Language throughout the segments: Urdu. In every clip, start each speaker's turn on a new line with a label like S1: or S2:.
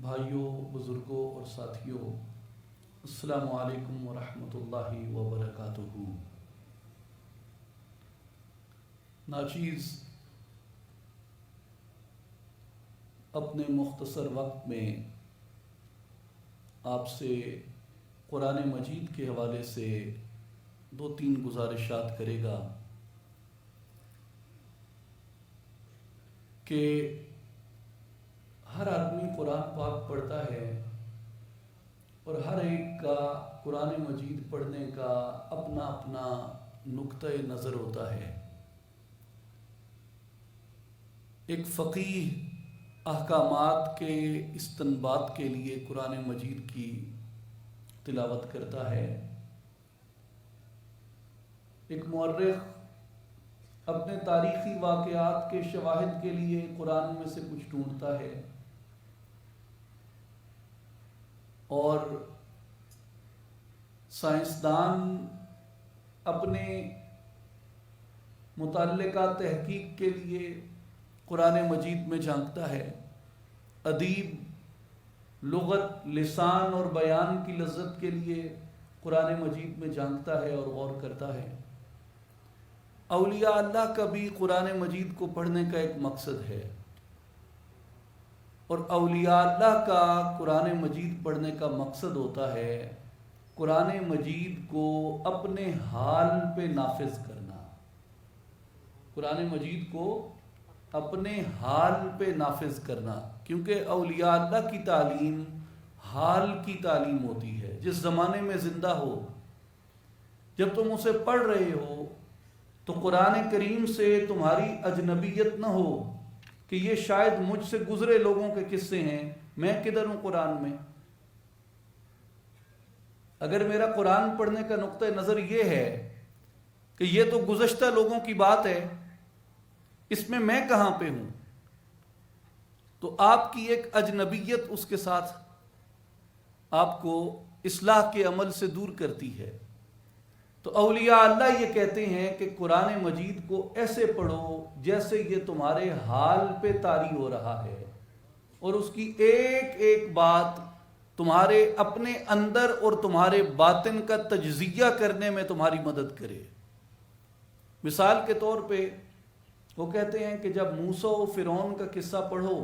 S1: بھائیوں، بزرگوں اور ساتھیوں، السلام علیکم ورحمۃ اللہ وبرکاتہ۔ ناچیز، اپنے مختصر وقت میں آپ سے قرآن مجید کے حوالے سے 2-3 گزارشات کرے گا کہ ہر آدمی قرآن پاک پڑھتا ہے اور ہر ایک کا قرآن مجید پڑھنے کا اپنا اپنا نقطۂ نظر ہوتا ہے۔ ایک فقیہ احکامات کے استنباط کے لیے قرآن مجید کی تلاوت کرتا ہے، ایک مورخ اپنے تاریخی واقعات کے شواہد کے لیے قرآن میں سے کچھ ڈھونڈتا ہے، اور سائنسدان اپنے متعلقہ تحقیق کے لیے قرآن مجید میں جھانکتا ہے، ادیب لغت، لسان اور بیان کی لذت کے لیے قرآن مجید میں جھانکتا ہے اور غور کرتا ہے۔ اولیاء اللہ کا بھی قرآن مجید کو پڑھنے کا ایک مقصد ہے، اور اولیاء اللہ کا قرآن مجید پڑھنے کا مقصد ہوتا ہے قرآن مجید کو اپنے حال پہ نافذ کرنا، قرآن مجید کو اپنے حال پہ نافذ کرنا، کیونکہ اولیاء اللہ کی تعلیم حال کی تعلیم ہوتی ہے۔ جس زمانے میں زندہ ہو، جب تم اسے پڑھ رہے ہو تو قرآن کریم سے تمہاری اجنبیت نہ ہو کہ یہ شاید مجھ سے گزرے لوگوں کے قصے ہیں، میں کدھر ہوں قرآن میں۔ اگر میرا قرآن پڑھنے کا نقطہ نظر یہ ہے کہ یہ تو گزشتہ لوگوں کی بات ہے، اس میں کہاں پہ ہوں، تو آپ کی ایک اجنبیت اس کے ساتھ آپ کو اصلاح کے عمل سے دور کرتی ہے۔ تو اولیاء اللہ یہ کہتے ہیں کہ قرآن مجید کو ایسے پڑھو جیسے یہ تمہارے حال پہ طاری ہو رہا ہے، اور اس کی ایک ایک بات تمہارے اپنے اندر اور تمہارے باطن کا تجزیہ کرنے میں تمہاری مدد کرے۔ مثال کے طور پہ وہ کہتے ہیں کہ جب موسیٰ و فرعون کا قصہ پڑھو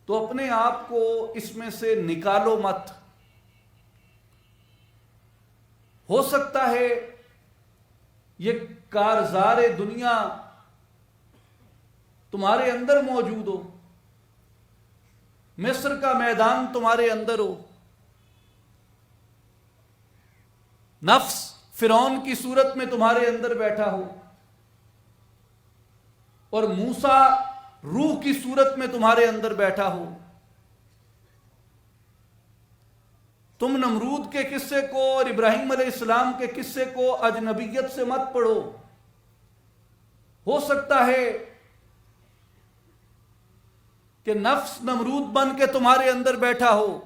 S1: تو اپنے آپ کو اس میں سے نکالو مت۔ ہو سکتا ہے یہ کارزار دنیا تمہارے اندر موجود ہو، مصر کا میدان تمہارے اندر ہو، نفس فرعون کی صورت میں تمہارے اندر بیٹھا ہو، اور موسیٰ روح کی صورت میں تمہارے اندر بیٹھا ہو۔ تم نمرود کے قصے کو اور ابراہیم علیہ السلام کے قصے کو اجنبیت سے مت پڑھو۔ ہو سکتا ہے کہ نفس نمرود بن کے تمہارے اندر بیٹھا ہو،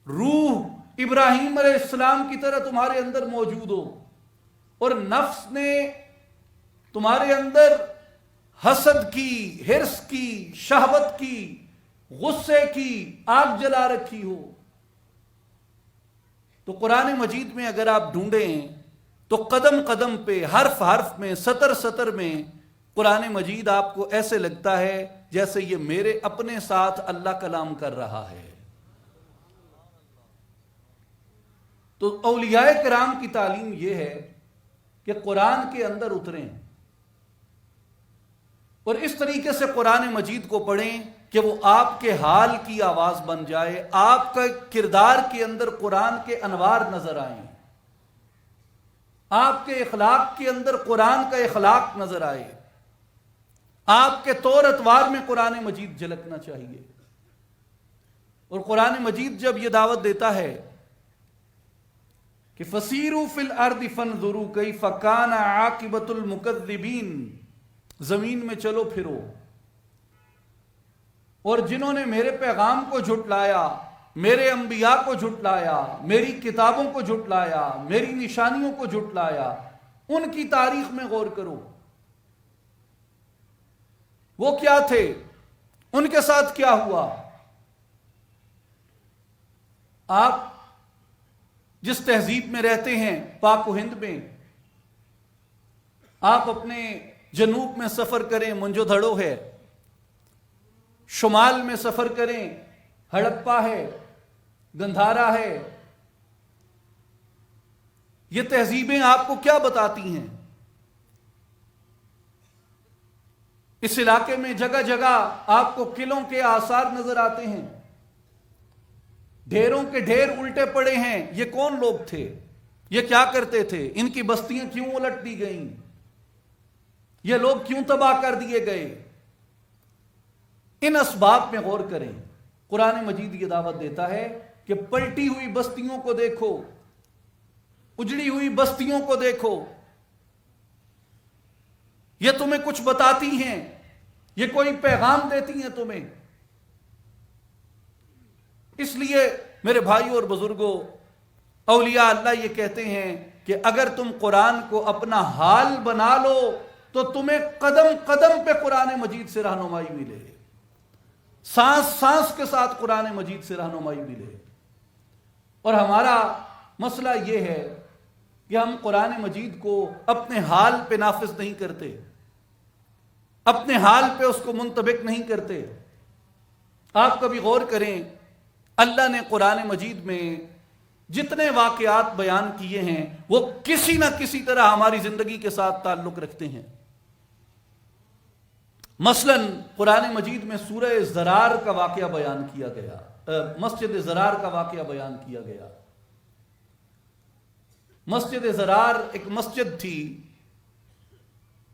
S1: روح ابراہیم علیہ السلام کی طرح تمہارے اندر موجود ہو، اور نفس نے تمہارے اندر حسد کی، حرص کی، شہوت کی، غصے کی آگ جلا رکھی ہو۔ تو قرآن مجید میں اگر آپ ڈھونڈیں تو قدم قدم پہ، حرف حرف میں، سطر سطر میں قرآن مجید آپ کو ایسے لگتا ہے جیسے یہ میرے اپنے ساتھ اللہ کلام کر رہا ہے۔ تو اولیاء کرام کی تعلیم یہ ہے کہ قرآن کے اندر اتریں اور اس طریقے سے قرآن مجید کو پڑھیں کہ وہ آپ کے حال کی آواز بن جائے، آپ کا کردار کے اندر قرآن کے انوار نظر آئیں، آپ کے اخلاق کے اندر قرآن کا اخلاق نظر آئے، آپ کے طور اتوار میں قرآن مجید جھلکنا چاہیے۔ اور قرآن مجید جب یہ دعوت دیتا ہے کہ فَسِيرُوا فِي الْأَرْضِ فَانْظُرُوا كَيْفَ كَانَ عَاقِبَةُ الْمُكَذِّبِينَ، زمین میں چلو پھرو، اور جنہوں نے میرے پیغام کو جھٹلایا، میرے انبیاء کو جھٹلایا، میری کتابوں کو جھٹلایا، میری نشانیوں کو جھٹلایا، ان کی تاریخ میں غور کرو۔ وہ کیا تھے، ان کے ساتھ کیا ہوا، آپ جس تہذیب میں رہتے ہیں پاک و ہند میں، آپ اپنے جنوب میں سفر کریں منجو دھڑو ہے، شمال میں سفر کریں ہڑپا ہے، گندھارا ہے، یہ تہذیبیں آپ کو کیا بتاتی ہیں؟ اس علاقے میں جگہ جگہ آپ کو قلعوں کے آثار نظر آتے ہیں، ڈھیروں کے ڈھیر الٹے پڑے ہیں۔ یہ کون لوگ تھے؟ یہ کیا کرتے تھے؟ ان کی بستیاں کیوں الٹ دی گئیں؟ یہ لوگ کیوں تباہ کر دیے گئے؟ ان اسباب میں غور کریں۔ قرآن مجید یہ دعوت دیتا ہے کہ پلٹی ہوئی بستیوں کو دیکھو، اجڑی ہوئی بستیوں کو دیکھو، یہ تمہیں کچھ بتاتی ہیں، یہ کوئی پیغام دیتی ہیں تمہیں۔ اس لیے میرے بھائیوں اور بزرگوں، اولیاء اللہ یہ کہتے ہیں کہ اگر تم قرآن کو اپنا حال بنا لو تو تمہیں قدم قدم پہ قرآن مجید سے رہنمائی ملے، سانس سانس کے ساتھ قرآن مجید سے رہنمائی ملے۔ اور ہمارا مسئلہ یہ ہے کہ ہم قرآن مجید کو اپنے حال پہ نافذ نہیں کرتے، اپنے حال پہ اس کو منطبق نہیں کرتے۔ آپ کبھی غور کریں، اللہ نے قرآن مجید میں جتنے واقعات بیان کیے ہیں وہ کسی نہ کسی طرح ہماری زندگی کے ساتھ تعلق رکھتے ہیں۔ مثلا قرآن مجید میں سورہ زرار کا واقعہ بیان کیا گیا، مسجد زرار کا واقعہ بیان کیا گیا۔ مسجد زرار ایک مسجد تھی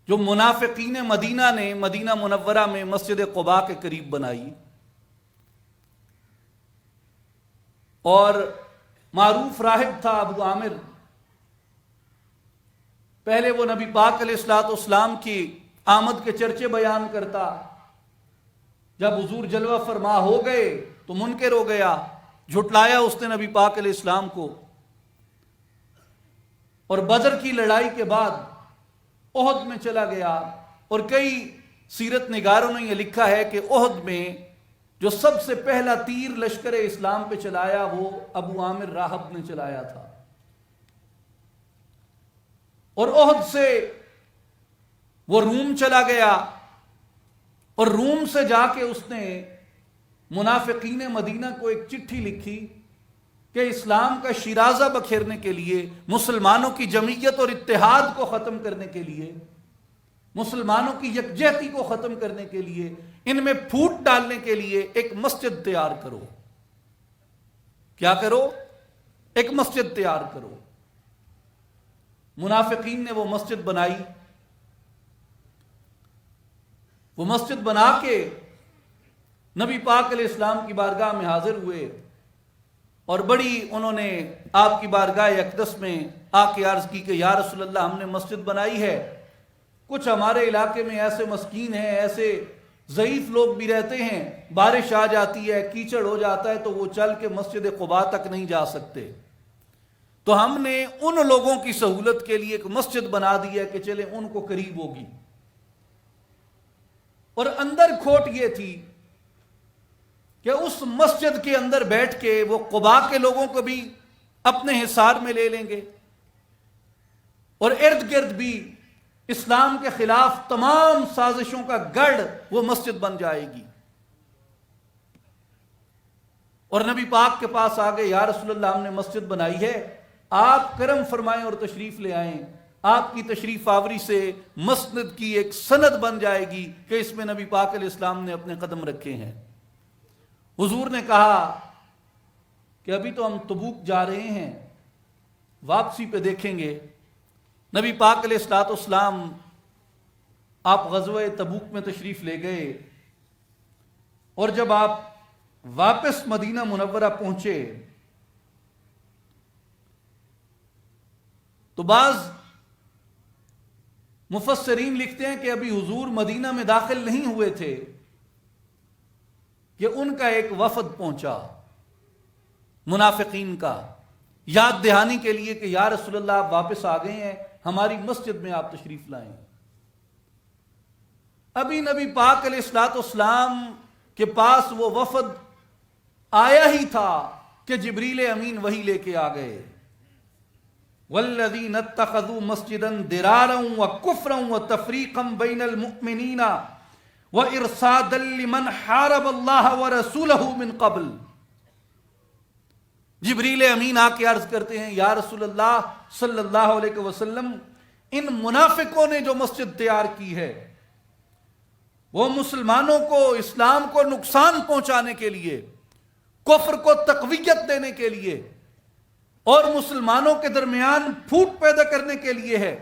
S1: جو منافقین مدینہ نے مدینہ منورہ میں مسجد قباء کے قریب بنائی، اور معروف راہب تھا ابو عامر۔ پہلے وہ نبی پاک علیہ الصلوۃ والسلام کی آمد کے چرچے بیان کرتا، جب حضور جلوہ فرما ہو گئے تو منکر ہو گیا، جھٹلایا اس نے نبی پاک علیہ السلام کو۔ اور بدر کی لڑائی کے بعد احد میں چلا گیا، اور کئی سیرت نگاروں نے یہ لکھا ہے کہ احد میں جو سب سے پہلا تیر لشکر اسلام پہ چلایا وہ ابو عامر راہب نے چلایا تھا۔ اور احد سے وہ روم چلا گیا، اور روم سے جا کے اس نے منافقین مدینہ کو ایک چٹھی لکھی کہ اسلام کا شیرازہ بکھیرنے کے لیے، مسلمانوں کی جمعیت اور اتحاد کو ختم کرنے کے لیے، مسلمانوں کی یکجہتی کو ختم کرنے کے لیے، ان میں پھوٹ ڈالنے کے لیے ایک مسجد تیار کرو۔ کیا کرو؟ ایک مسجد تیار کرو۔ منافقین نے وہ مسجد بنائی، وہ مسجد بنا کے نبی پاک علیہ السلام کی بارگاہ میں حاضر ہوئے، اور بڑی انہوں نے آپ کی بارگاہ اقدس میں آ کے عرض کی کہ یا رسول اللہ، ہم نے مسجد بنائی ہے، کچھ ہمارے علاقے میں ایسے مسکین ہیں، ایسے ضعیف لوگ بھی رہتے ہیں، بارش آ جاتی ہے، کیچڑ ہو جاتا ہے تو وہ چل کے مسجد قباء تک نہیں جا سکتے، تو ہم نے ان لوگوں کی سہولت کے لیے ایک مسجد بنا دی ہے کہ چلیں ان کو قریب ہوگی۔ اور اندر کھوٹ یہ تھی کہ اس مسجد کے اندر بیٹھ کے وہ قباء کے لوگوں کو بھی اپنے حصار میں لے لیں گے، اور ارد گرد بھی اسلام کے خلاف تمام سازشوں کا گڑھ وہ مسجد بن جائے گی۔ اور نبی پاک کے پاس آ گئے، یا رسول اللہ، ہم نے مسجد بنائی ہے، آپ کرم فرمائیں اور تشریف لے آئیں، آپ کی تشریف آوری سے مسجد کی ایک سند بن جائے گی کہ اس میں نبی پاک علیہ السلام نے اپنے قدم رکھے ہیں۔ حضور نے کہا کہ ابھی تو ہم تبوک جا رہے ہیں، واپسی پہ دیکھیں گے۔ نبی پاک علیہ الصلوۃ والسلام آپ غزوہ تبوک میں تشریف لے گئے، اور جب آپ واپس مدینہ منورہ پہنچے تو بعض مفسرین لکھتے ہیں کہ ابھی حضور مدینہ میں داخل نہیں ہوئے تھے کہ ان کا ایک وفد پہنچا منافقین کا، یاد دہانی کے لیے کہ یا رسول اللہ، آپ واپس آ گئے ہیں، ہماری مسجد میں آپ تشریف لائیں۔ ابھی نبی پاک علیہ الصلوۃ والسلام کے پاس وہ وفد آیا ہی تھا کہ جبریل امین وہی لے کے آ گئے. والذین اتخذوا مسجدا درارا وکفرا وتفریقا بین المؤمنین وارصادا لمن حارب اللہ ورسولہ من قبل. جبریل امین آ کے عرض کرتے ہیں یا رسول اللہ صلی اللہ علیہ وسلم، ان منافقوں نے جو مسجد تیار کی ہے وہ مسلمانوں کو، اسلام کو نقصان پہنچانے کے لیے، کفر کو تقویت دینے کے لیے اور مسلمانوں کے درمیان پھوٹ پیدا کرنے کے لیے ہے،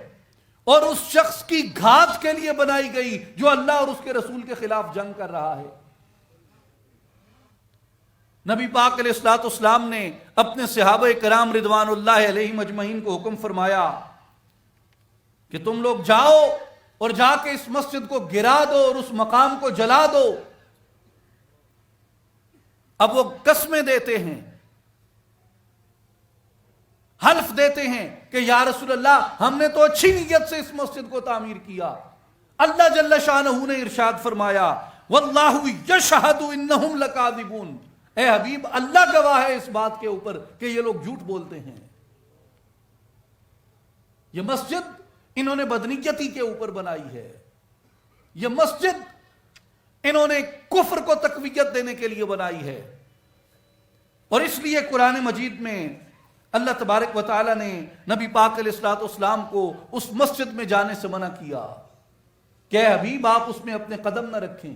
S1: اور اس شخص کی گھات کے لیے بنائی گئی جو اللہ اور اس کے رسول کے خلاف جنگ کر رہا ہے. نبی پاک علیہ الصلوۃ والسلام نے اپنے صحابہ کرام رضوان اللہ علیہم اجمعین کو حکم فرمایا کہ تم لوگ جاؤ اور جا کے اس مسجد کو گرا دو اور اس مقام کو جلا دو. اب وہ قسمیں دیتے ہیں، حلف دیتے ہیں کہ یا رسول اللہ ہم نے تو اچھی نیت سے اس مسجد کو تعمیر کیا. اللہ جل شانہ نے ارشاد فرمایا واللہ یشہد انہم لکاذبون. اے حبیب اللہ گواہ ہے اس بات کے اوپر کہ یہ لوگ جھوٹ بولتے ہیں. یہ مسجد انہوں نے بدنیتی کے اوپر بنائی ہے، یہ مسجد انہوں نے کفر کو تقویت دینے کے لیے بنائی ہے. اور اس لیے قرآن مجید میں اللہ تبارک و تعالی نے نبی پاک علیہ الصلوۃ والسلام کو اس مسجد میں جانے سے منع کیا کہ اے حبیب آپ اس میں اپنے قدم نہ رکھیں.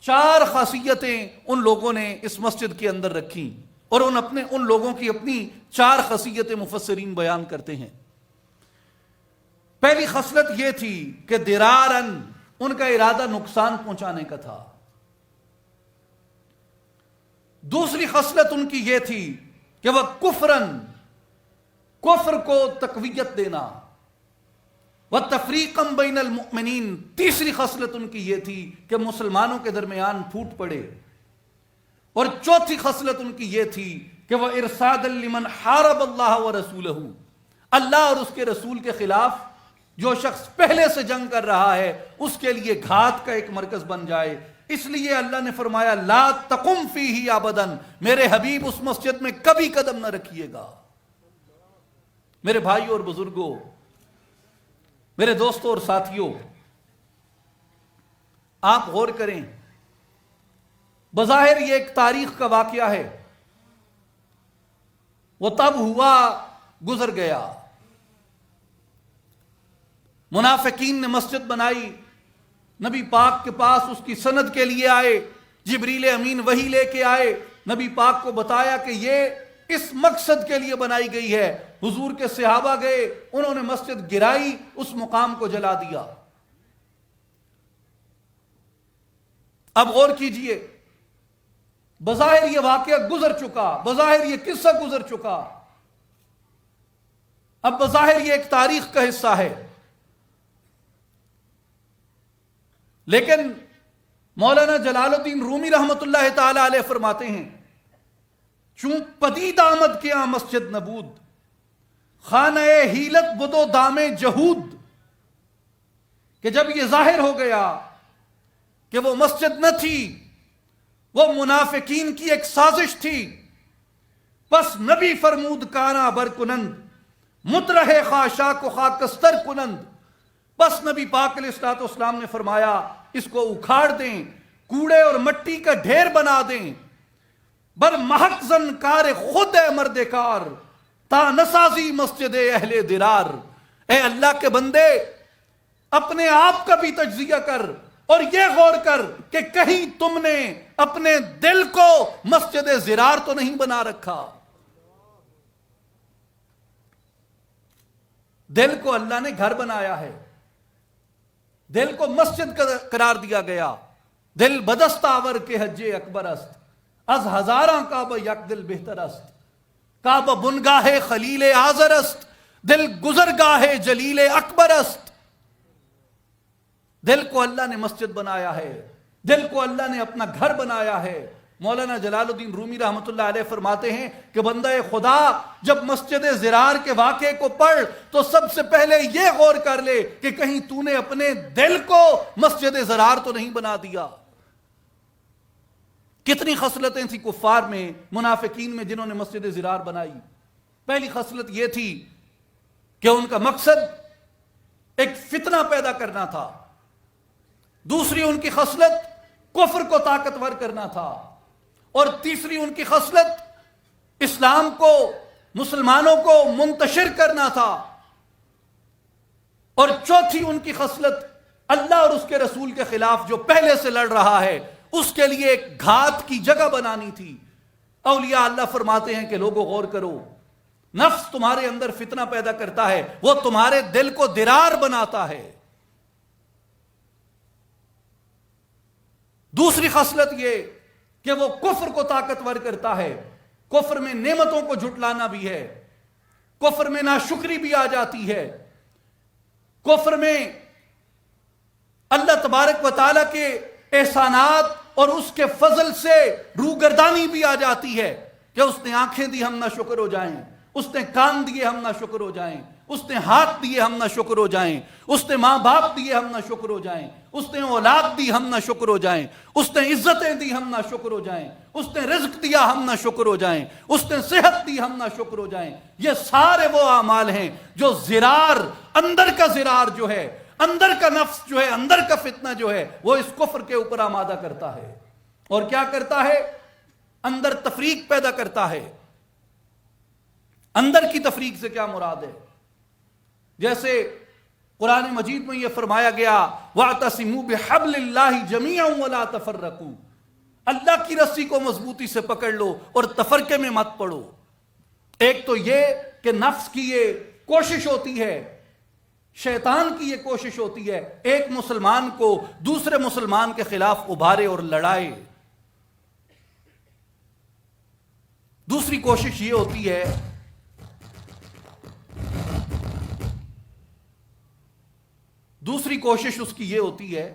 S1: 4 خاصیتیں ان لوگوں نے اس مسجد کے اندر رکھی اور ان لوگوں کی اپنی 4 خاصیتیں مفسرین بیان کرتے ہیں. پہلی خصلت یہ تھی کہ درارن، ان کا ارادہ نقصان پہنچانے کا تھا. دوسری خصلت ان کی یہ تھی کہ وہ کفرن، کفر کو تقویت دینا. وتفریقا بین المؤمنین، تیسری خصلت ان کی یہ تھی کہ مسلمانوں کے درمیان پھوٹ پڑے. اور چوتھی خصلت ان کی یہ تھی کہ وہ ارصادا لمن حارب اللہ ورسولہ، اللہ اور اس کے رسول کے خلاف جو شخص پہلے سے جنگ کر رہا ہے اس کے لیے گھات کا ایک مرکز بن جائے. اس لیے اللہ نے فرمایا لا تقم فیہ ابدا، میرے حبیب اس مسجد میں کبھی قدم نہ رکھیے گا. میرے بھائیوں اور بزرگوں، میرے دوستوں اور ساتھیوں، آپ غور کریں، بظاہر یہ ایک تاریخ کا واقعہ ہے، وہ تب ہوا گزر گیا. منافقین نے مسجد بنائی، نبی پاک کے پاس اس کی سند کے لیے آئے، جبریل امین وہی لے کے آئے، نبی پاک کو بتایا کہ یہ اس مقصد کے لیے بنائی گئی ہے. حضور کے صحابہ گئے، انہوں نے مسجد گرائی، اس مقام کو جلا دیا. اب غور کیجئے، بظاہر یہ واقعہ گزر چکا، بظاہر یہ قصہ گزر چکا، اب بظاہر یہ ایک تاریخ کا حصہ ہے. لیکن مولانا جلال الدین رومی رحمت اللہ تعالی علیہ فرماتے ہیں چون پدید آمد کے مسجد نبود، خانہ حیلت بدو دام جہود، کہ جب یہ ظاہر ہو گیا کہ وہ مسجد نہ تھی، وہ منافقین کی ایک سازش تھی، بس نبی فرمود کانا برکنند مترہ خاشاک و خاکستر کنند، بس نبی پاک علیہ الصلوۃ والسلام نے فرمایا اس کو اکھاڑ دیں، کوڑے اور مٹی کا ڈھیر بنا دیں. بر محق زن کار خود ہے مرد کار، تا نسازی مسجد اہل درار. اے اللہ کے بندے، اپنے آپ کا بھی تجزیہ کر اور یہ غور کر کہ کہیں تم نے اپنے دل کو مسجد زرار تو نہیں بنا رکھا. دل کو اللہ نے گھر بنایا ہے، دل کو مسجد قرار دیا گیا. دل بدست آور کے حج اکبر است، از ہزاراں کعبہ یک دل بہتر است. کعبہ بنگاہ خلیل آزر است، دل گزرگاہ جلیل اکبر است. دل کو اللہ نے مسجد بنایا ہے، دل کو اللہ نے اپنا گھر بنایا ہے. مولانا جلال الدین رومی رحمت اللہ علیہ فرماتے ہیں کہ بندہ خدا جب مسجد زرار کے واقعے کو پڑھ تو سب سے پہلے یہ غور کر لے کہ کہیں تو نے اپنے دل کو مسجد زرار تو نہیں بنا دیا. کتنی خصلتیں تھی کفار میں، منافقین میں، جنہوں نے مسجد ضرار بنائی۔ پہلی خصلت یہ تھی کہ ان کا مقصد ایک فتنہ پیدا کرنا تھا، دوسری ان کی خصلت کفر کو طاقتور کرنا تھا، اور تیسری ان کی خصلت اسلام کو، مسلمانوں کو منتشر کرنا تھا، اور چوتھی ان کی خصلت اللہ اور اس کے رسول کے خلاف جو پہلے سے لڑ رہا ہے اس کے لیے ایک گھات کی جگہ بنانی تھی۔ اولیاء اللہ فرماتے ہیں کہ لوگوں غور کرو، نفس تمہارے اندر فتنہ پیدا کرتا ہے، وہ تمہارے دل کو درار بناتا ہے۔ دوسری خصلت یہ کہ وہ کفر کو طاقتور کرتا ہے، کفر میں نعمتوں کو جھٹلانا بھی ہے، کفر میں ناشکری بھی آ جاتی ہے، کفر میں اللہ تبارک و تعالیٰ کے احسانات اور اس کے فضل سے روگردانی بھی آ جاتی ہے کہ اس نے آنکھیں دی ہم نہ شکر ہو جائیں، اس نے کان دیے ہم نہ شکر ہو جائیں، اس نے ہاتھ دیے ہم نہ شکر ہو جائیں، اس نے ماں باپ دیے ہم نہ شکر ہو جائیں، اس نے اولاد دی ہم نہ شکر ہو جائیں، اس نے عزتیں دی ہم نہ شکر ہو جائیں، اس نے رزق دیا ہم نہ شکر ہو جائیں، اس نے صحت دی ہم نہ شکر ہو جائیں۔ یہ سارے وہ اعمال ہیں جو زرار، اندر کا زرار جو ہے، اندر کا نفس جو ہے، اندر کا فتنہ جو ہے، وہ اس کفر کے اوپر آمادہ کرتا ہے۔ اور کیا کرتا ہے؟ اندر تفریق پیدا کرتا ہے۔ اندر کی تفریق سے کیا مراد ہے؟ جیسے قرآن مجید میں یہ فرمایا گیا وَاعْتَصِمُوا بِحَبْلِ اللَّهِ جَمِيعًا وَلَا تَفَرَّقُوا، اللہ کی رسی کو مضبوطی سے پکڑ لو اور تفرقے میں مت پڑو۔ ایک تو یہ کہ نفس کی یہ کوشش ہوتی ہے، شیطان کی یہ کوشش ہوتی ہے ایک مسلمان کو دوسرے مسلمان کے خلاف ابھارے اور لڑائے۔ دوسری کوشش یہ ہوتی ہے اس کی یہ ہوتی ہے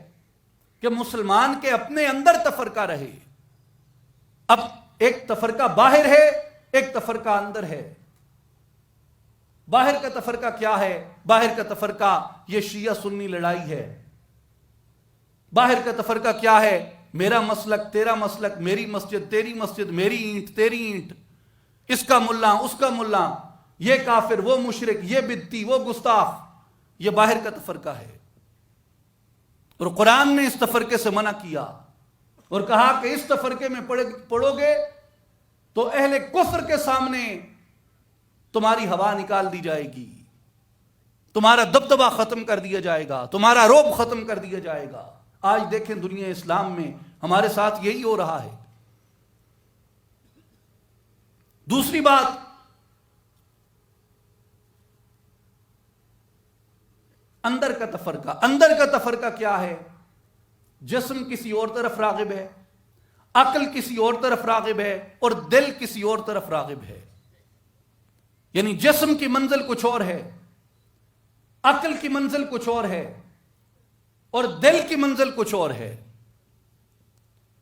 S1: کہ مسلمان کے اپنے اندر تفرقہ رہے۔ اب ایک تفرقہ باہر ہے، ایک تفرقہ اندر ہے۔ باہر کا تفرقہ کیا ہے؟ باہر کا تفرقہ یہ شیعہ سنی لڑائی ہے۔ باہر کا تفرقہ کیا ہے؟ میرا مسلک تیرا مسلک، میری مسجد تیری مسجد، میری اینٹ تیری اینٹ، اس کا ملا اس کا ملا، یہ کافر وہ مشرک، یہ بدتی وہ گستاخ۔ یہ باہر کا تفرقہ ہے، اور قرآن نے اس تفرقے سے منع کیا اور کہا کہ اس تفرقے میں پڑو گے تو اہل کفر کے سامنے تمہاری ہوا نکال دی جائے گی، تمہارا دبدبہ ختم کر دیا جائے گا، تمہارا رعب ختم کر دیا جائے گا۔ آج دیکھیں دنیا اسلام میں ہمارے ساتھ یہی ہو رہا ہے۔ دوسری بات، اندر کا تفرقہ۔ اندر کا تفرقہ کیا ہے؟ جسم کسی اور طرف راغب ہے، عقل کسی اور طرف راغب ہے، اور دل کسی اور طرف راغب ہے۔ یعنی جسم کی منزل کچھ اور ہے، عقل کی منزل کچھ اور ہے، اور دل کی منزل کچھ اور ہے۔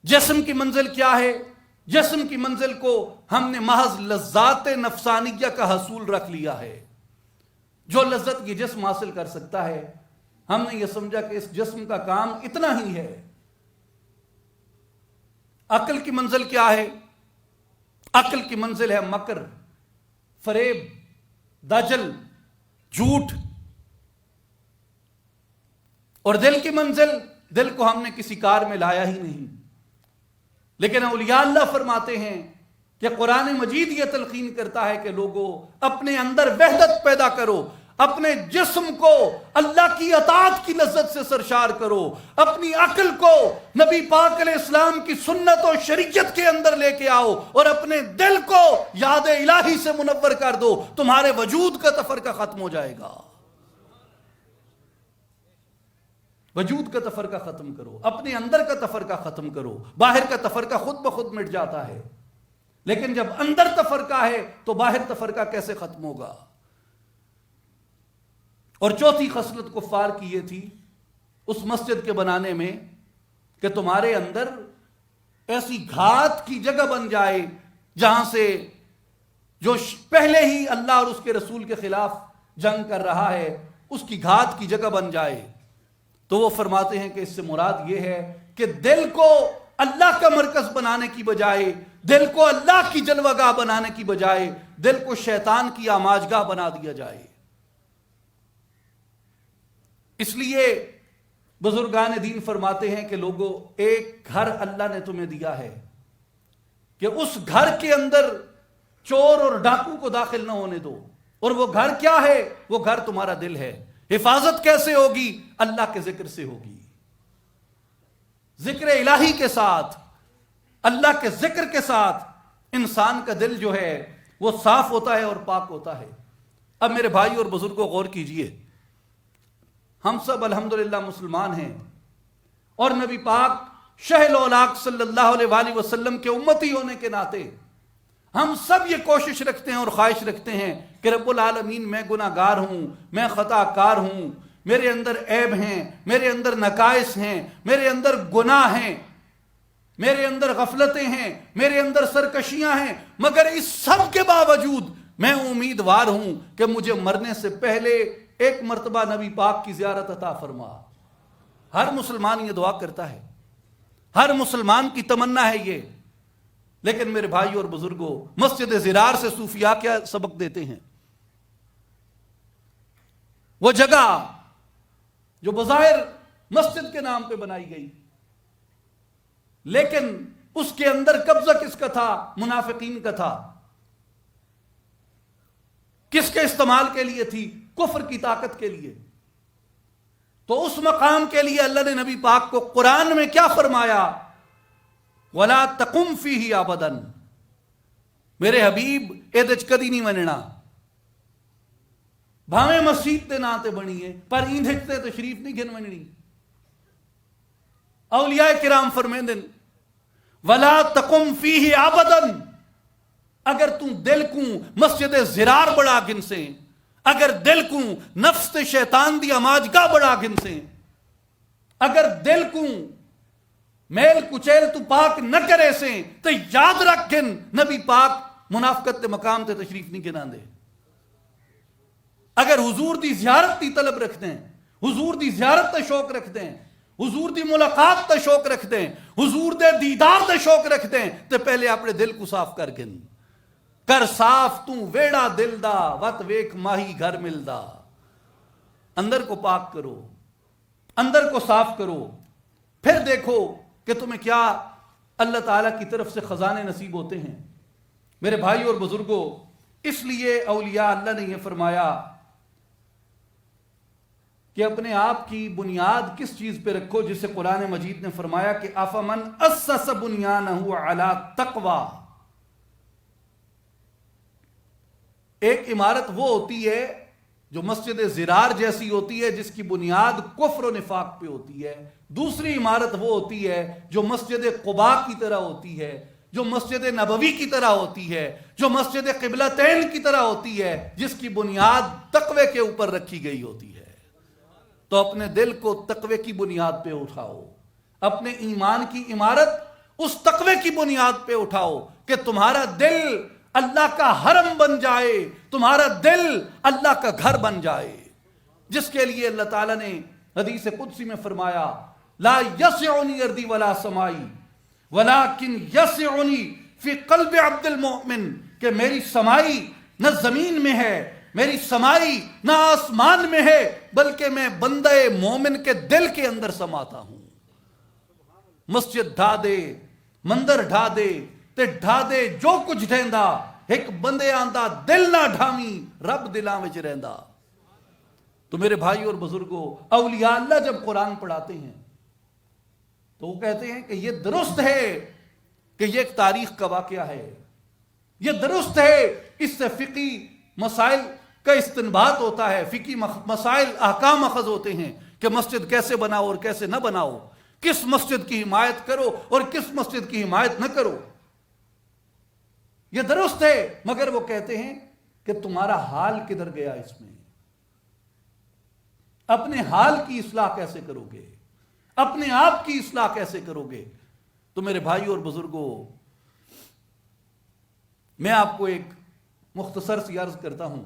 S1: جسم کی منزل کیا ہے؟ جسم کی منزل کو ہم نے محض لذات نفسانیہ کا حصول رکھ لیا ہے۔ جو لذت یہ جسم حاصل کر سکتا ہے ہم نے یہ سمجھا کہ اس جسم کا کام اتنا ہی ہے۔ عقل کی منزل کیا ہے؟ عقل کی منزل ہے مکر، فریب، دجل، جھوٹ۔ اور دل کی منزل، دل کو ہم نے کسی کار میں لایا ہی نہیں۔ لیکن اولیاء اللہ فرماتے ہیں کہ قرآن مجید یہ تلقین کرتا ہے کہ لوگوں اپنے اندر وحدت پیدا کرو، اپنے جسم کو اللہ کی اطاعت کی لذت سے سرشار کرو، اپنی عقل کو نبی پاک علیہ السلام کی سنت و شریعت کے اندر لے کے آؤ، اور اپنے دل کو یاد الہی سے منور کر دو، تمہارے وجود کا تفرقہ ختم ہو جائے گا۔ وجود کا تفرقہ ختم کرو، اپنے اندر کا تفرقہ ختم کرو۔ باہر کا تفرقہ خود بخود مٹ جاتا ہے، لیکن جب اندر تفرقہ ہے تو باہر تفرقہ کیسے ختم ہوگا؟ اور چوتھی خصلت کفار کی یہ تھی اس مسجد کے بنانے میں کہ تمہارے اندر ایسی گھات کی جگہ بن جائے جہاں سے جو پہلے ہی اللہ اور اس کے رسول کے خلاف جنگ کر رہا ہے اس کی گھات کی جگہ بن جائے۔ تو وہ فرماتے ہیں کہ اس سے مراد یہ ہے کہ دل کو اللہ کا مرکز بنانے کی بجائے، دل کو اللہ کی جلوہ گاہ بنانے کی بجائے دل کو شیطان کی آماج گاہ بنا دیا جائے۔ اس لیے بزرگان دین فرماتے ہیں کہ لوگوں، ایک گھر اللہ نے تمہیں دیا ہے کہ اس گھر کے اندر چور اور ڈاکو کو داخل نہ ہونے دو، اور وہ گھر کیا ہے؟ وہ گھر تمہارا دل ہے۔ حفاظت کیسے ہوگی؟ اللہ کے ذکر سے ہوگی، ذکر الہی کے ساتھ، اللہ کے ذکر کے ساتھ انسان کا دل جو ہے وہ صاف ہوتا ہے اور پاک ہوتا ہے۔ اب میرے بھائی اور بزرگوں غور کیجئے، ہم سب الحمدللہ مسلمان ہیں، اور نبی پاک شہ الاولاق صلی اللہ علیہ وآلہ وسلم کے امتی ہونے کے ناطے ہم سب یہ کوشش رکھتے ہیں اور خواہش رکھتے ہیں کہ رب العالمین، میں گناہ گار ہوں، میں خطا کار ہوں، میرے اندر عیب ہیں، میرے اندر نقائص ہیں، میرے اندر گناہ ہیں، میرے اندر غفلتیں ہیں، میرے اندر سرکشیاں ہیں، مگر اس سب کے باوجود میں امیدوار ہوں کہ مجھے مرنے سے پہلے ایک مرتبہ نبی پاک کی زیارت عطا فرما۔ ہر مسلمان یہ دعا کرتا ہے، ہر مسلمان کی تمنا ہے یہ۔ لیکن میرے بھائی اور بزرگوں، مسجد زرار سے صوفیاء کیا سبق دیتے ہیں؟ وہ جگہ جو بظاہر مسجد کے نام پہ بنائی گئی، لیکن اس کے اندر قبضہ کس کا تھا؟ منافقین کا تھا۔ کس کے استعمال کے لیے تھی؟ کفر کی طاقت کے لیے۔ تو اس مقام کے لیے اللہ نے نبی پاک کو قرآن میں کیا فرمایا؟ وَلَا تَقُمْ فِيهِ أَبَدًا، میرے حبیب ایدج کدی نہیں مننا، بھاویں مسجد تے ناں تے بنی ہے پر ایندھج تے تشریف نہیں گھن مننی۔ اولیاء کرام فرمیندن وَلَا تَقُمْ فِيهِ أَبَدًا، اگر تم دل کو مسجد زرار بڑا گن سے، اگر دل کو نفس تے شیطان دی آماج گاہ بڑا گن سے، اگر دل کو میل کچیل تو پاک نہ کرے سے، تو یاد رکھ گن نبی پاک منافقت تے مقام تے تشریف نہیں گنان دے۔ اگر حضور دی زیارت دی طلب رکھتے ہیں، حضور دی زیارت تے شوق رکھتے ہیں، حضور دی ملاقات تے شوق رکھتے ہیں، حضور دے دیدار تے شوق رکھتے ہیں، تو پہلے اپنے دل کو صاف کر گن، کر صاف تو ویڑا دل دا، وت ویک ماہی گھر ملدا۔ اندر کو پاک کرو، اندر کو صاف کرو، پھر دیکھو کہ تمہیں کیا اللہ تعالیٰ کی طرف سے خزانے نصیب ہوتے ہیں۔ میرے بھائی اور بزرگوں، اس لیے اولیاء اللہ نے یہ فرمایا کہ اپنے آپ کی بنیاد کس چیز پہ رکھو، جسے قرآن مجید نے فرمایا کہ افمن اسس بنیانہ علی تقوی۔ ایک عمارت وہ ہوتی ہے جو مسجد زرار جیسی ہوتی ہے، جس کی بنیاد کفر و نفاق پہ ہوتی ہے۔ دوسری عمارت وہ ہوتی ہے جو مسجد قباء کی طرح ہوتی ہے، جو مسجد نبوی کی طرح ہوتی ہے، جو مسجد قبلتین کی طرح ہوتی ہے، جس کی بنیاد تقوی کے اوپر رکھی گئی ہوتی ہے۔ تو اپنے دل کو تقوی کی بنیاد پہ اٹھاؤ، اپنے ایمان کی عمارت اس تقوی کی بنیاد پہ اٹھاؤ کہ تمہارا دل اللہ کا حرم بن جائے، تمہارا دل اللہ کا گھر بن جائے، جس کے لیے اللہ تعالیٰ نے حدیث قدسی میں فرمایا لا یسعنی ارضی ولا سمائی ولیکن یسعنی فی قلب عبد المؤمن، کہ میری سمائی نہ زمین میں ہے، میری سمائی نہ آسمان میں ہے، بلکہ میں بندہ مومن کے دل کے اندر سماتا ہوں۔ مسجد ڈھا دے، مندر ڈھا دے تے ڈھا دے جو کچھ ڈھیندا، ایک بندے آندہ دل نہ ڈھاویں، رب دلاں وچ رہندا۔ تو میرے بھائی اور بزرگوں، اولیاء اللہ جب قرآن پڑھاتے ہیں تو وہ کہتے ہیں کہ یہ درست ہے کہ یہ ایک تاریخ کا واقعہ ہے، یہ درست ہے، اس سے فقی مسائل کا استنباط ہوتا ہے، فقی مسائل احکام اخذ ہوتے ہیں کہ مسجد کیسے بناؤ اور کیسے نہ بناؤ، کس مسجد کی حمایت کرو اور کس مسجد کی حمایت نہ کرو، یہ درست ہے۔ مگر وہ کہتے ہیں کہ تمہارا حال کدھر گیا اس میں؟ اپنے حال کی اصلاح کیسے کرو گے؟ اپنے آپ کی اصلاح کیسے کرو گے؟ تو میرے بھائی اور بزرگوں، میں آپ کو ایک مختصر سی عرض کرتا ہوں،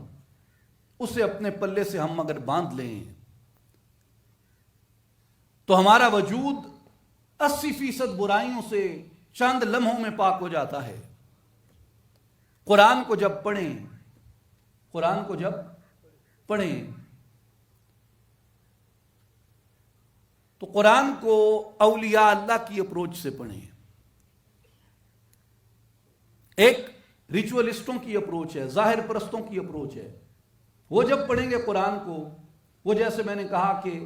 S1: اسے اپنے پلے سے ہم اگر باندھ لیں تو ہمارا وجود 80% برائیوں سے چند لمحوں میں پاک ہو جاتا ہے۔ قرآن کو جب پڑھیں تو قرآن کو اولیاء اللہ کی اپروچ سے پڑھیں۔ ایک ریچولسٹوں کی اپروچ ہے، ظاہر پرستوں کی اپروچ ہے۔ وہ جب پڑھیں گے قرآن کو، وہ جیسے میں نے کہا کہ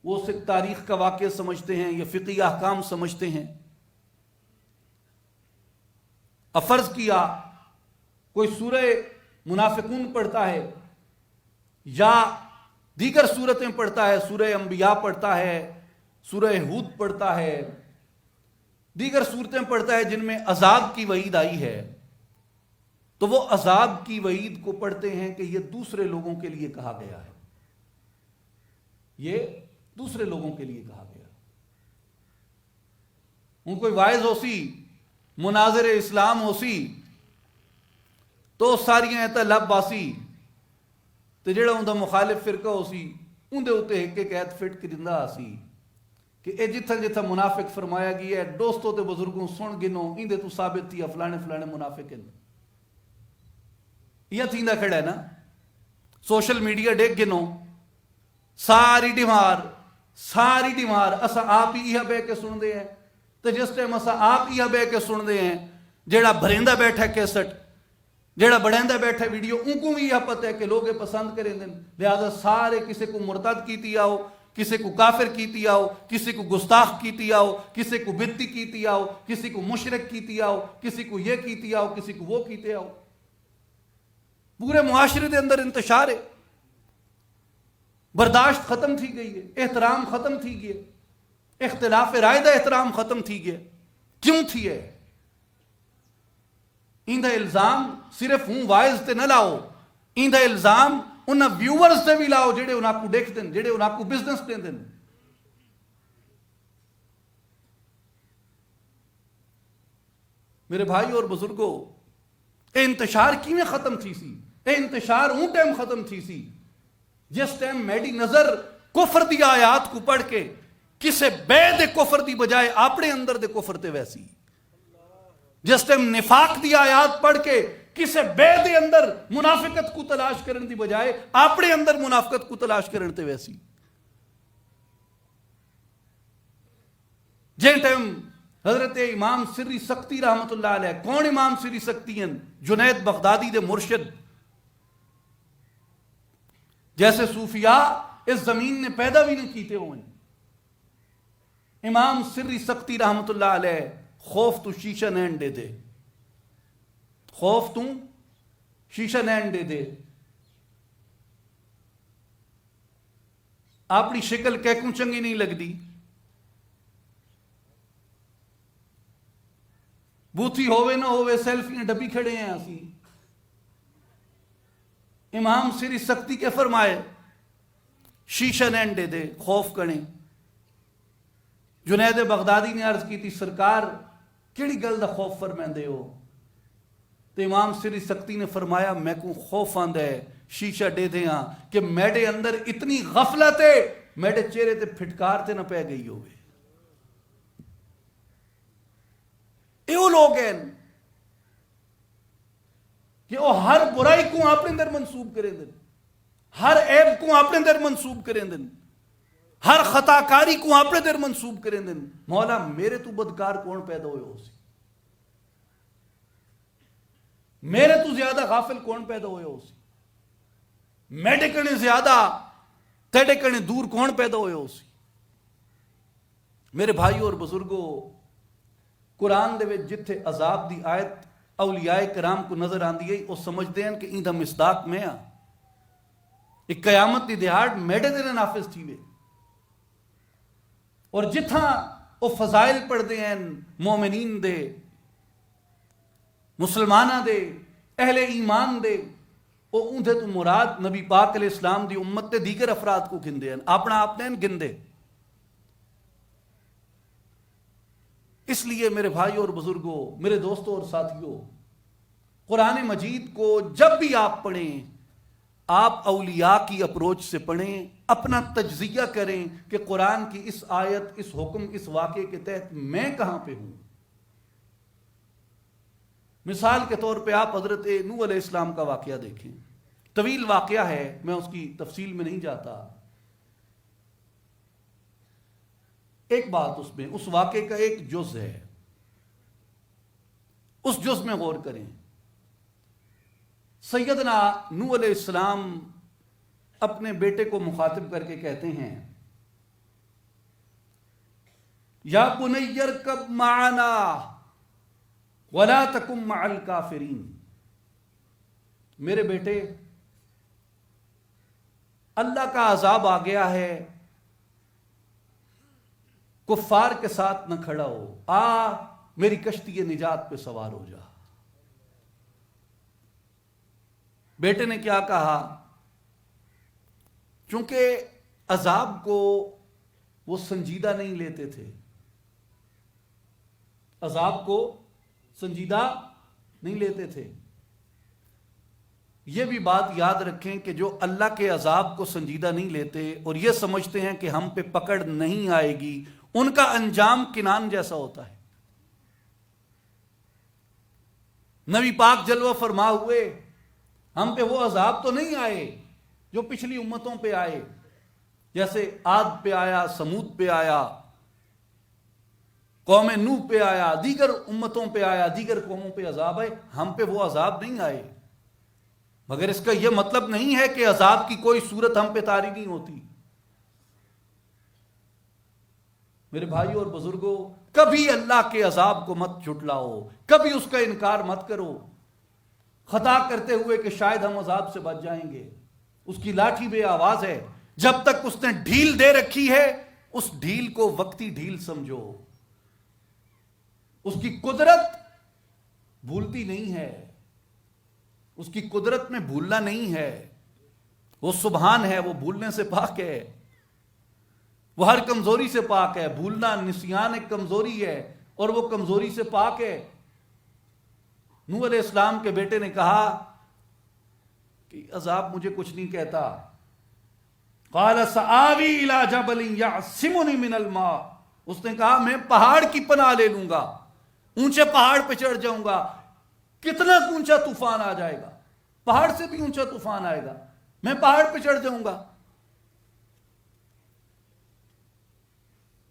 S1: وہ صرف تاریخ کا واقعہ سمجھتے ہیں یا فقہی احکام سمجھتے ہیں۔ اب فرض کیا کوئی سورہ منافقون پڑھتا ہے یا دیگر سورتیں پڑھتا ہے، سورہ انبیاء پڑھتا ہے، سورہ ہود پڑھتا ہے، دیگر سورتیں پڑھتا ہے جن میں عذاب کی وعید آئی ہے، تو وہ عذاب کی وعید کو پڑھتے ہیں کہ یہ دوسرے لوگوں کے لیے کہا گیا ہے، یہ دوسرے لوگوں کے لیے کہا گیا۔ ان کوئی واعظ ہو سی، مناظر اسلام ہو سی تو ساریاں ایتا لب باسی تے جڑا اندہ مخالف فرقہ ہو سی اندے ہوتے ایک ایک ایت فٹ کرندہ آسی کہ اے جتھا منافق فرمایا گیا ہے دوستوں تے بزرگوں سن گنو اندے تو ثابت تھی فلانے فلانے منافق ہیں۔ یہ تھیندہ کھڑا ہے نا، سوشل میڈیا ڈیک گنو ساری ڈیمار اسا آپ ہی یہ بے کے سن دے ہیں، تو جس ٹائم اسا آپ یہ بے کے سن دے ہیں جیڑا بھریندہ بیٹھا کیسٹ، جیڑا بڑھیندہ بیٹھا ویڈیو، ان کو بھی یہ پتہ ہے کہ لوگ پسند کریں دیں، لہذا سارے کسی کو مرتد کیتی آؤ، کسی کو کافر کیتی آؤ، کسی کو گستاخ کیتی آؤ، کسی کو بدتی کیتی آؤ، کسی کو مشرک کیتی آؤ، کسی کو یہ کیتی آؤ، کسی کو وہ کیتے آؤ۔ پورے معاشرے دے اندر انتشار ہے، برداشت ختم تھی گئی ہے، احترام ختم تھی گئے، اختلاف رائے دا احترام ختم تھی گئے۔ کیوں تھی ہے؟ ایندہ الزام صرف ہوں وائز تے نہ لاؤ، ایندہ الزام انہاں ویورز تے بھی لاؤ جڑے انہاں کو دیکھ دیں، جڑے انہاں کو بزنس دیں دیں۔ میرے بھائی اور بزرگوں، اے انتشار کیویں ختم تھی سی؟ اے انتشار اون ٹائم ختم تھی سی جس ٹائم میڈی نظر کفر دی آیات کو پڑھ کے کسے بے دے کفر دی بجائے اپنے اندر دے کفر تے ویسی، جس ٹائم نفاق دی آیات پڑھ کے کسے بے دے اندر منافقت کو تلاش کرن دی بجائے اپنے اندر منافقت کو تلاش کرن تے ویسی، جن ٹائم حضرت امام سری سختی رحمت اللہ علیہ، کون امام سری سختی ہیں؟ جنید بغدادی دے مرشد، جیسے صوفیاء اس زمین نے پیدا بھی نہیں کیتے ہوئے۔ امام سری سختی رحمت اللہ علیہ خوف تو شیشہ نین دے دے، خوف تو شیشہ نین دے دے، اپنی شکل کیکوں چنگی نہیں لگ دی، بوتھی ہوئے نہ ہوئے سیلفیاں ڈبی کھڑے ہیں اسی۔ امام سری سختی کے فرمائے شیشہ نین دے دے، خوف کریں۔ جنید بغدادی نے عرض کی تھی سرکار کیڑی گل دا خوف فرمیندے ہو؟ تو امام سری سختی نے فرمایا میں کو خوف آندہ ہے شیشہ دے دے ہاں کہ میڈے اندر اتنی غفلت ہے میڈے چہرے تے پھٹکار تے نہ پہ گئی ہوئے۔ ایو لوگ ہیں کہ وہ ہر برائی کو اپنے اندر منسوب کریں دن، ہر عیب کو اپنے اندر منسوب کریں دن، ہر خطا کاری کو اپنے اندر منسوب کریں دن۔ مولا میرے تو بدکار کون پیدا ہوئے ہو سی؟ میرے تو زیادہ غافل کون پیدا ہوئے ہو سی؟ میڈے کنے زیادہ تیڑے کنے دور کون پیدا ہوئے ہو سی؟ میرے بھائی اور بزرگوں، قرآن دے وچ جتھے عذاب دی آیت اولیاء کرام کو نظر آندی ہے وہ سمجھ دیں کہ ایندہ مصداق میں ایک قیامت دی دہاڑ میڈے دے نافذ تھی وے، اور جتھا وہ فضائل پڑھ دے ہیں مومنین دے، مسلمانہ دے، اہل ایمان دے، وہ اندھے تو مراد نبی پاک علیہ السلام دی امت دے دیگر افراد کو گن دے ہیں، اپنا آپ نے گن دے۔ اس لیے میرے بھائی اور بزرگوں، میرے دوستوں اور ساتھیوں، قرآن مجید کو جب بھی آپ پڑھیں آپ اولیاء کی اپروچ سے پڑھیں، اپنا تجزیہ کریں کہ قرآن کی اس آیت، اس حکم، اس واقعے کے تحت میں کہاں پہ ہوں۔ مثال کے طور پہ آپ حضرت نوح علیہ السلام کا واقعہ دیکھیں، طویل واقعہ ہے، میں اس کی تفصیل میں نہیں جاتا۔ ایک بات اس میں، اس واقعے کا ایک جز ہے، اس جز میں غور کریں۔ سیدنا نوح علیہ السلام اپنے بیٹے کو مخاطب کر کے کہتے ہیں، یا بنی ارکب معنا ولا تکن مع الکافرین، میرے بیٹے اللہ کا عذاب آ گیا ہے، کفار کے ساتھ نہ کھڑا ہو، آ میری کشتی نجات پہ سوار ہو جا۔ بیٹے نے کیا کہا؟ چونکہ عذاب کو وہ سنجیدہ نہیں لیتے تھے، عذاب کو سنجیدہ نہیں لیتے تھے۔ یہ بھی بات یاد رکھیں کہ جو اللہ کے عذاب کو سنجیدہ نہیں لیتے اور یہ سمجھتے ہیں کہ ہم پہ پکڑ نہیں آئے گی، ان کا انجام کنان جیسا ہوتا ہے۔ نبی پاک جلوہ فرما ہوئے، ہم پہ وہ عذاب تو نہیں آئے جو پچھلی امتوں پہ آئے، جیسے عاد پہ آیا، سمود پہ آیا، قوم نوح پہ آیا، دیگر امتوں پہ آیا، دیگر قوموں پہ عذاب آئے، ہم پہ وہ عذاب نہیں آئے۔ مگر اس کا یہ مطلب نہیں ہے کہ عذاب کی کوئی صورت ہم پہ طاری نہیں ہوتی۔ میرے بھائیوں اور بزرگوں، کبھی اللہ کے عذاب کو مت جھٹلاؤ، کبھی اس کا انکار مت کرو، خطا کرتے ہوئے کہ شاید ہم عذاب سے بچ جائیں گے۔ اس کی لاٹھی بے آواز ہے، جب تک اس نے ڈھیل دے رکھی ہے اس ڈھیل کو وقتی ڈھیل سمجھو۔ اس کی قدرت بھولتی نہیں ہے، اس کی قدرت میں بھولنا نہیں ہے، وہ سبحان ہے، وہ بھولنے سے پاک ہے، وہ ہر کمزوری سے پاک ہے۔ بھولنا نسیان ایک کمزوری ہے اور وہ کمزوری سے پاک ہے۔ نوح علیہ السلام کے بیٹے نے کہا کہ عذاب مجھے کچھ نہیں کہتا، قال سآوی الی جبل یعصمنی من الماء، اس نے کہا میں پہاڑ کی پناہ لے لوں گا، اونچے پہاڑ پہ چڑھ جاؤں گا، کتنا اونچا طوفان آ جائے گا، پہاڑ سے بھی اونچا طوفان آئے گا، میں پہاڑ پہ چڑھ جاؤں گا۔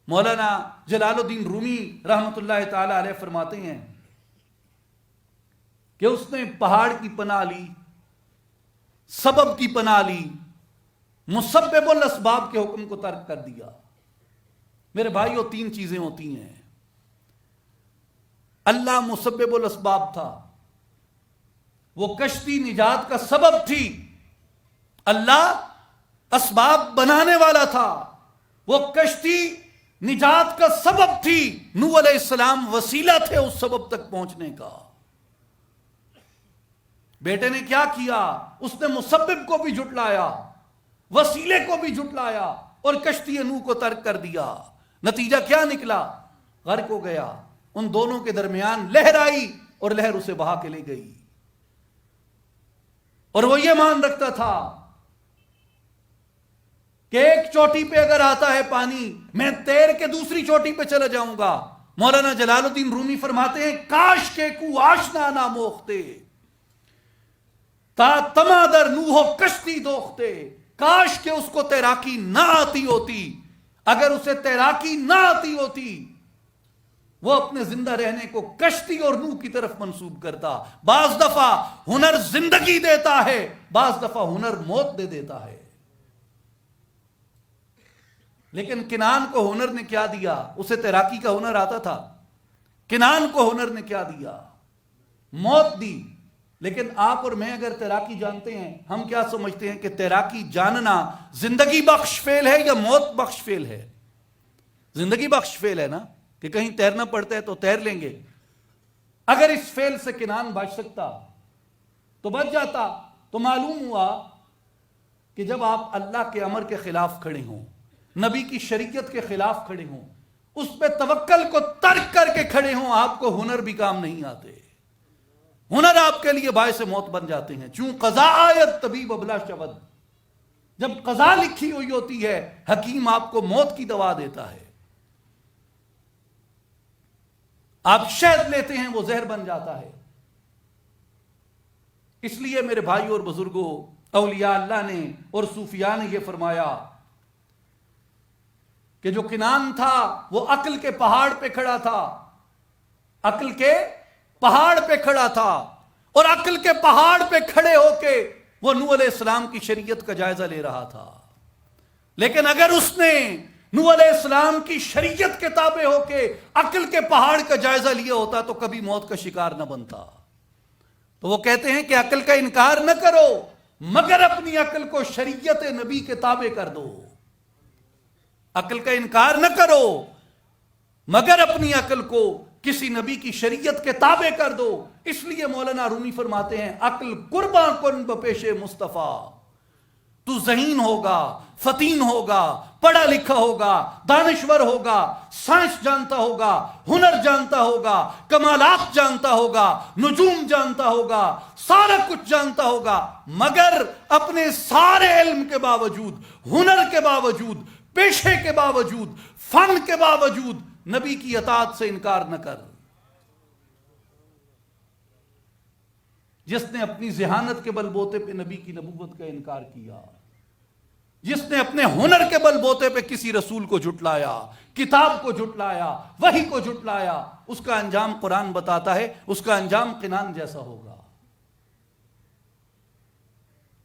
S1: مولانا جلال الدین رومی رحمت اللہ تعالی علیہ فرماتے ہیں کہ اس نے پہاڑ کی پناہ لی، سبب کی پناہ لی، مسبب الاسباب کے حکم کو ترک کر دیا۔ میرے بھائیو، تین چیزیں ہوتی ہیں، اللہ مسبب الاسباب تھا، وہ کشتی نجات کا سبب تھی، اللہ اسباب بنانے والا تھا، وہ کشتی نجات کا سبب تھی، نوح علیہ السلام وسیلہ تھے اس سبب تک پہنچنے کا۔ بیٹے نے کیا کیا؟ اس نے مسبب کو بھی جھٹلایا، وسیلے کو بھی جھٹلایا اور کشتی نوح کو ترک کر دیا۔ نتیجہ کیا نکلا؟ غرق ہو گیا۔ ان دونوں کے درمیان لہر آئی اور لہر اسے بہا کے لے گئی، اور وہ یہ مان رکھتا تھا کہ ایک چوٹی پہ اگر آتا ہے پانی میں تیر کے دوسری چوٹی پہ چلا جاؤں گا۔ مولانا جلال الدین رومی فرماتے ہیں، کاش کے کو آشنا نہ موختے تا تمادر نوح کشتی دوختے، کاش کہ اس کو تیراکی نہ آتی ہوتی۔ اگر اسے تیراکی نہ آتی ہوتی وہ اپنے زندہ رہنے کو کشتی اور نوح کی طرف منسوب کرتا۔ بعض دفعہ ہنر زندگی دیتا ہے، بعض دفعہ ہنر موت دے دیتا ہے۔ لیکن کنعان کو ہنر نے کیا دیا؟ اسے تیراکی کا ہنر آتا تھا، کنعان کو ہنر نے کیا دیا؟ موت دی۔ لیکن آپ اور میں اگر تیراکی جانتے ہیں، ہم کیا سمجھتے ہیں کہ تیراکی جاننا زندگی بخش فعل ہے یا موت بخش فعل ہے؟ زندگی بخش فعل ہے نا، کہ کہیں تیرنا پڑتا ہے تو تیر لیں گے۔ اگر اس فعل سے کنعان بچ سکتا تو بچ جاتا۔ تو معلوم ہوا کہ جب آپ اللہ کے امر کے خلاف کھڑے ہوں، نبی کی شریعت کے خلاف کھڑے ہوں، اس پہ توکل کو ترک کر کے کھڑے ہوں، آپ کو ہنر بھی کام نہیں آتے، ہنر آپ کے لیے باعث موت بن جاتے ہیں۔ چون قضا آیت طبیب ابلا شود، جب قضا لکھی ہوئی ہوتی ہے حکیم آپ کو موت کی دوا دیتا ہے. آپ شہد لیتے ہیں وہ زہر بن جاتا ہے. اس لیے میرے بھائی اور بزرگوں، اولیاء اللہ نے اور صوفیاء نے یہ فرمایا کہ جو کنان تھا وہ عقل کے پہاڑ پہ کھڑا تھا، عقل کے پہاڑ پہ کھڑا تھا، اور عقل کے پہاڑ پہ کھڑے ہو کے وہ نوح علیہ السلام کی شریعت کا جائزہ لے رہا تھا. لیکن اگر اس نے نوح علیہ السلام کی شریعت کے تابع ہو کے عقل کے پہاڑ کا جائزہ لیا ہوتا تو کبھی موت کا شکار نہ بنتا. تو وہ کہتے ہیں کہ عقل کا انکار نہ کرو مگر اپنی عقل کو شریعت نبی کے تابع کر دو. عقل کا انکار نہ کرو مگر اپنی عقل کو کسی نبی کی شریعت کے تابع کر دو. اس لیے مولانا رومی فرماتے ہیں عقل قرباں کن بپیش مصطفیٰ. تو ذہین ہوگا، فتین ہوگا، پڑھا لکھا ہوگا، دانشور ہوگا، سائنس جانتا ہوگا، ہنر جانتا ہوگا، کمالات جانتا ہوگا، نجوم جانتا ہوگا، سارا کچھ جانتا ہوگا، مگر اپنے سارے علم کے باوجود، ہنر کے باوجود، پیشے کے باوجود، فن کے باوجود نبی کی اطاعت سے انکار نہ کر. جس نے اپنی ذہانت کے بل بوتے پہ نبی کی نبوت کا انکار کیا، جس نے اپنے ہنر کے بل بوتے پہ کسی رسول کو جھٹلایا، کتاب کو جھٹلایا، وحی کو جھٹلایا، اس کا انجام قرآن بتاتا ہے، اس کا انجام قنان جیسا ہوگا.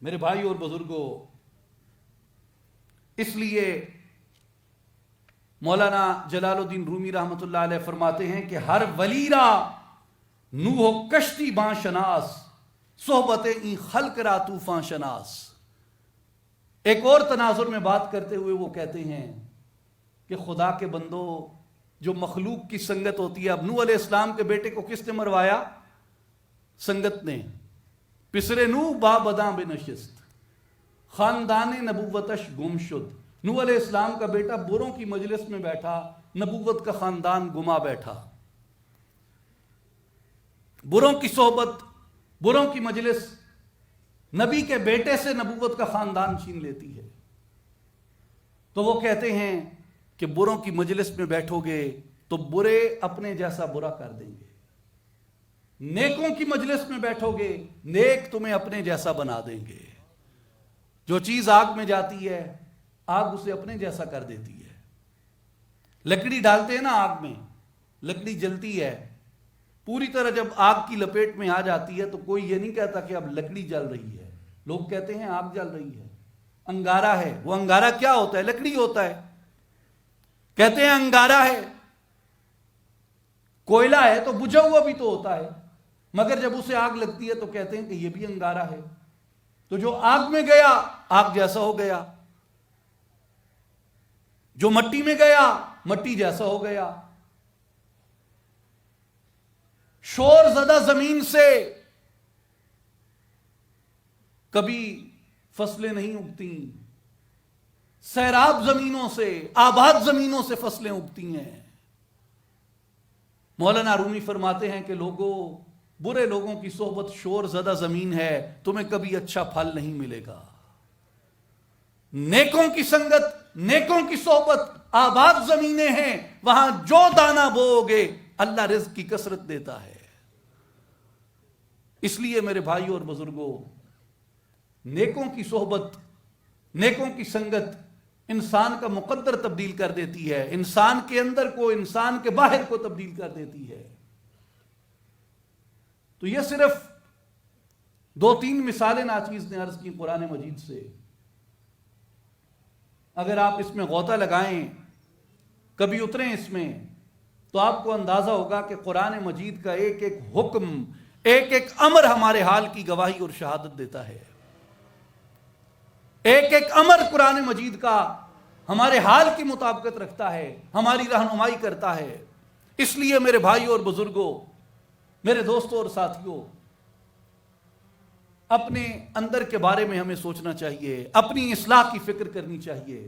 S1: میرے بھائی اور بزرگوں، اس لیے مولانا جلال الدین رومی رحمۃ اللہ علیہ فرماتے ہیں کہ ہر ولی را نوح کشتی باں شناس، صحبت این خلق را طوفان شناس. ایک اور تناظر میں بات کرتے ہوئے وہ کہتے ہیں کہ خدا کے بندوں، جو مخلوق کی سنگت ہوتی ہے، اب نوح علیہ السلام کے بیٹے کو کس نے مروایا؟ سنگت نے. پسر نوح با بداں بنشست، خاندان نبوتش گم شد. نوح علیہ السلام کا بیٹا بروں کی مجلس میں بیٹھا، نبوت کا خاندان گما بیٹھا. بروں کی صحبت، بروں کی مجلس نبی کے بیٹے سے نبوت کا خاندان چھین لیتی ہے. تو وہ کہتے ہیں کہ بروں کی مجلس میں بیٹھو گے تو برے اپنے جیسا برا کر دیں گے، نیکوں کی مجلس میں بیٹھو گے نیک تمہیں اپنے جیسا بنا دیں گے. جو چیز آگ میں جاتی ہے آگ اسے اپنے جیسا کر دیتی ہے. لکڑی ڈالتے ہیں نا آگ میں، لکڑی جلتی ہے، پوری طرح جب آگ کی لپیٹ میں آ جاتی ہے تو کوئی یہ نہیں کہتا کہ اب لکڑی جل رہی ہے، لوگ کہتے ہیں آگ جل رہی ہے. انگارہ ہے، وہ انگارہ کیا ہوتا ہے؟ لکڑی ہوتا ہے. کہتے ہیں انگارہ ہے. کوئلہ ہے تو بجھا ہوا بھی تو ہوتا ہے، مگر جب اسے آگ لگتی ہے تو کہتے ہیں کہ یہ بھی انگارہ ہے. تو جو آگ میں گیا آگ جیسا ہو گیا، جو مٹی میں گیا مٹی جیسا ہو گیا. شور زدہ زمین سے کبھی فصلیں نہیں اگتی، سیراب زمینوں سے، آباد زمینوں سے فصلیں اگتی ہیں. مولانا رومی فرماتے ہیں کہ لوگوں، برے لوگوں کی صحبت شور زدہ زمین ہے، تمہیں کبھی اچھا پھل نہیں ملے گا. نیکوں کی سنگت، نیکوں کی صحبت آباد زمینیں ہیں، وہاں جو دانہ بوؤ گے اللہ رزق کی کثرت دیتا ہے. اس لیے میرے بھائی اور بزرگوں، نیکوں کی صحبت، نیکوں کی سنگت انسان کا مقدر تبدیل کر دیتی ہے، انسان کے اندر کو، انسان کے باہر کو تبدیل کر دیتی ہے. تو یہ صرف 2-3 مثالیں ناچیز نے عرض کی قرآن مجید سے. اگر آپ اس میں غوطہ لگائیں، کبھی اتریں اس میں، تو آپ کو اندازہ ہوگا کہ قرآن مجید کا ایک ایک حکم، ایک ایک امر ہمارے حال کی گواہی اور شہادت دیتا ہے. ایک ایک امر قرآن مجید کا ہمارے حال کی مطابقت رکھتا ہے، ہماری رہنمائی کرتا ہے. اس لیے میرے بھائی اور بزرگوں، میرے دوستوں اور ساتھیوں، اپنے اندر کے بارے میں ہمیں سوچنا چاہیے، اپنی اصلاح کی فکر کرنی چاہیے،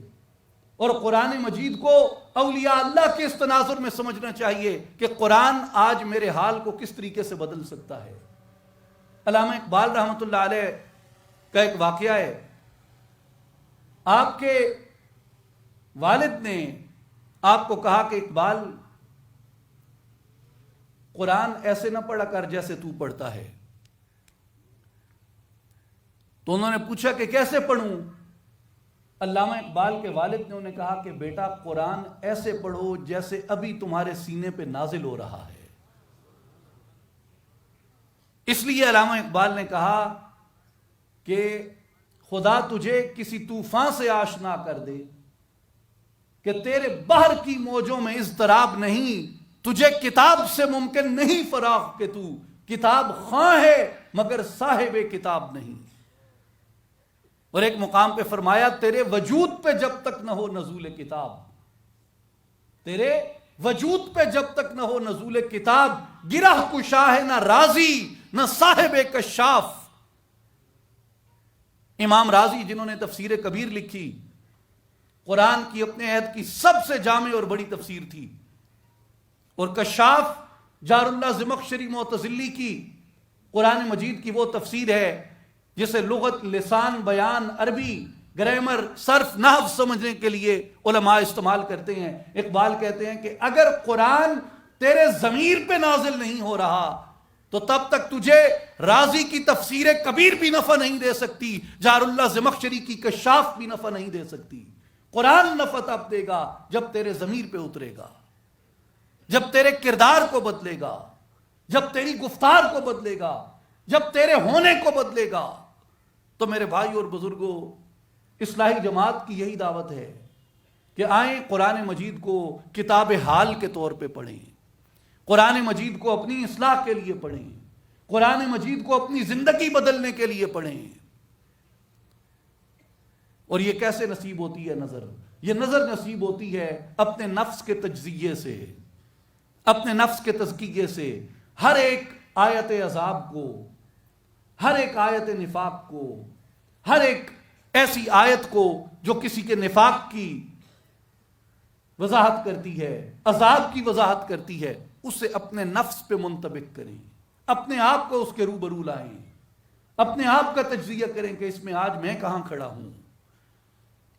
S1: اور قرآن مجید کو اولیاء اللہ کے اس تناظر میں سمجھنا چاہیے کہ قرآن آج میرے حال کو کس طریقے سے بدل سکتا ہے. علامہ اقبال رحمۃ اللہ علیہ کا ایک واقعہ ہے آپ کے والد نے آپ کو کہا کہ اقبال قرآن ایسے نہ پڑھا کر جیسے تو پڑھتا ہے، تو انہوں نے پوچھا کہ کیسے پڑھوں؟ علامہ اقبال کے والد نے انہیں کہا کہ بیٹا قرآن ایسے پڑھو جیسے ابھی تمہارے سینے پہ نازل ہو رہا ہے۔ اس لیے علامہ اقبال نے کہا کہ خدا تجھے کسی طوفان سے آشنا کر دے کہ تیرے بحر کی موجوں میں اضطراب نہیں، تجھے کتاب سے ممکن نہیں فراغ کہ تو کتاب خواں ہے مگر صاحب کتاب نہیں۔ اور ایک مقام پہ فرمایا تیرے وجود پہ جب تک نہ ہو نزول کتاب، تیرے وجود پہ جب تک نہ ہو نزول کتاب، گرہ کشا ہے نہ رازی نہ صاحب کشاف۔ امام رازی جنہوں نے تفسیر کبیر لکھی، قرآن کی اپنے عہد کی سب سے جامع اور بڑی تفسیر تھی، اور کشاف جار اللہ زمخشری معتزلی کی قرآن مجید کی وہ تفسیر ہے جسے لغت، لسان، بیان، عربی، گرامر، صرف، نحو سمجھنے کے لیے علماء استعمال کرتے ہیں۔ اقبال کہتے ہیں کہ اگر قرآن تیرے ضمیر پہ نازل نہیں ہو رہا تو تب تک تجھے رازی کی تفسیر کبیر بھی نفع نہیں دے سکتی، جار اللہ زمخشری کی کشاف بھی نفع نہیں دے سکتی۔ قرآن نفع تب دے گا جب تیرے ضمیر پہ اترے گا، جب تیرے کردار کو بدلے گا، جب تیری گفتار کو بدلے گا، جب تیرے ہونے کو بدلے گا۔ تو میرے بھائی اور بزرگوں، اصلاحی جماعت کی یہی دعوت ہے کہ آئیں قرآن مجید کو کتاب حال کے طور پہ پڑھیں، قرآن مجید کو اپنی اصلاح کے لیے پڑھیں، قرآن مجید کو اپنی زندگی بدلنے کے لیے پڑھیں۔ اور یہ کیسے نصیب ہوتی ہے نظر؟ یہ نظر نصیب ہوتی ہے اپنے نفس کے تجزیے سے، اپنے نفس کے تزکیے سے۔ ہر ایک آیت عذاب کو، ہر ایک آیت نفاق کو، ہر ایک ایسی آیت کو جو کسی کے نفاق کی وضاحت کرتی ہے، عذاب کی وضاحت کرتی ہے، اسے اپنے نفس پہ منطبق کریں، اپنے آپ کو اس کے روبرو لائیں، اپنے آپ کا تجزیہ کریں کہ اس میں آج میں کہاں کھڑا ہوں؟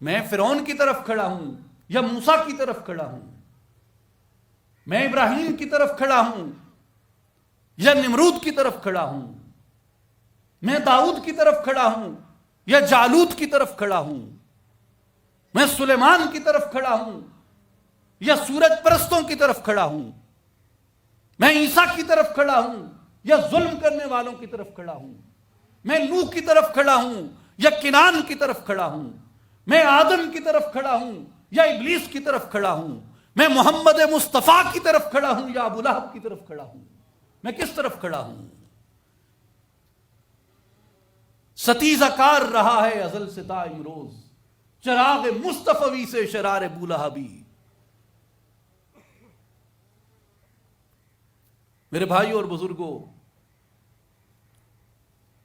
S1: میں فرعون کی طرف کھڑا ہوں یا موسیٰ کی طرف کھڑا ہوں؟ میں ابراہیم کی طرف کھڑا ہوں یا نمرود کی طرف کھڑا ہوں؟ میں داؤد کی طرف کھڑا ہوں یا جالوت کی طرف کھڑا ہوں؟ میں سلیمان کی طرف کھڑا ہوں یا سورج پرستوں کی طرف کھڑا ہوں؟ میں عیسیٰ کی طرف کھڑا ہوں یا ظلم کرنے والوں کی طرف کھڑا ہوں؟ میں نوح کی طرف کھڑا ہوں یا کنان کی طرف کھڑا ہوں؟ میں آدم کی طرف کھڑا ہوں یا ابلیس کی طرف کھڑا ہوں؟ میں محمد مصطفیٰ کی طرف کھڑا ہوں یا ابو لہب کی طرف کھڑا ہوں؟ میں کس طرف کھڑا ہوں؟ ستیزہ کار رہا ہے ازل سے تا امروز، چراغ مصطفی سے شرار بولہبی۔ میرے بھائی اور بزرگوں،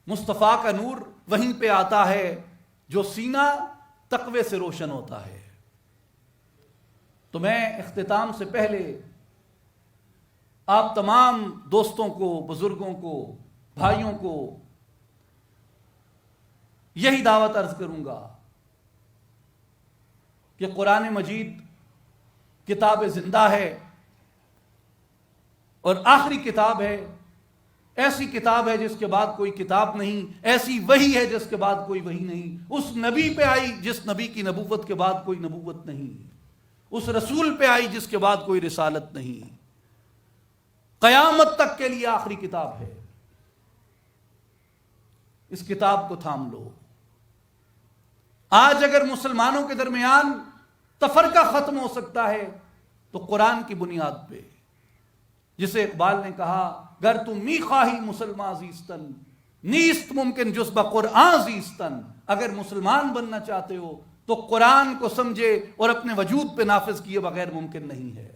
S1: مصطفیٰ کا نور وہیں پہ آتا ہے جو سینہ تقوی سے روشن ہوتا ہے۔ تو میں اختتام سے پہلے آپ تمام دوستوں کو، بزرگوں کو، بھائیوں کو یہی دعوت عرض کروں گا کہ قرآن مجید کتاب زندہ ہے اور آخری کتاب ہے، ایسی کتاب ہے جس کے بعد کوئی کتاب نہیں، ایسی وحی ہے جس کے بعد کوئی وحی نہیں، اس نبی پہ آئی جس نبی کی نبوت کے بعد کوئی نبوت نہیں، اس رسول پہ آئی جس کے بعد کوئی رسالت نہیں، قیامت تک کے لیے آخری کتاب ہے۔ اس کتاب کو تھام لو۔ آج اگر مسلمانوں کے درمیان تفرقہ ختم ہو سکتا ہے تو قرآن کی بنیاد پہ، جسے اقبال نے کہا گر تو می خواہی مسلمان زیستن نیست ممکن جز بقرآن زیستن، اگر مسلمان بننا چاہتے ہو تو قرآن کو سمجھے اور اپنے وجود پہ نافذ کیے بغیر ممکن نہیں ہے۔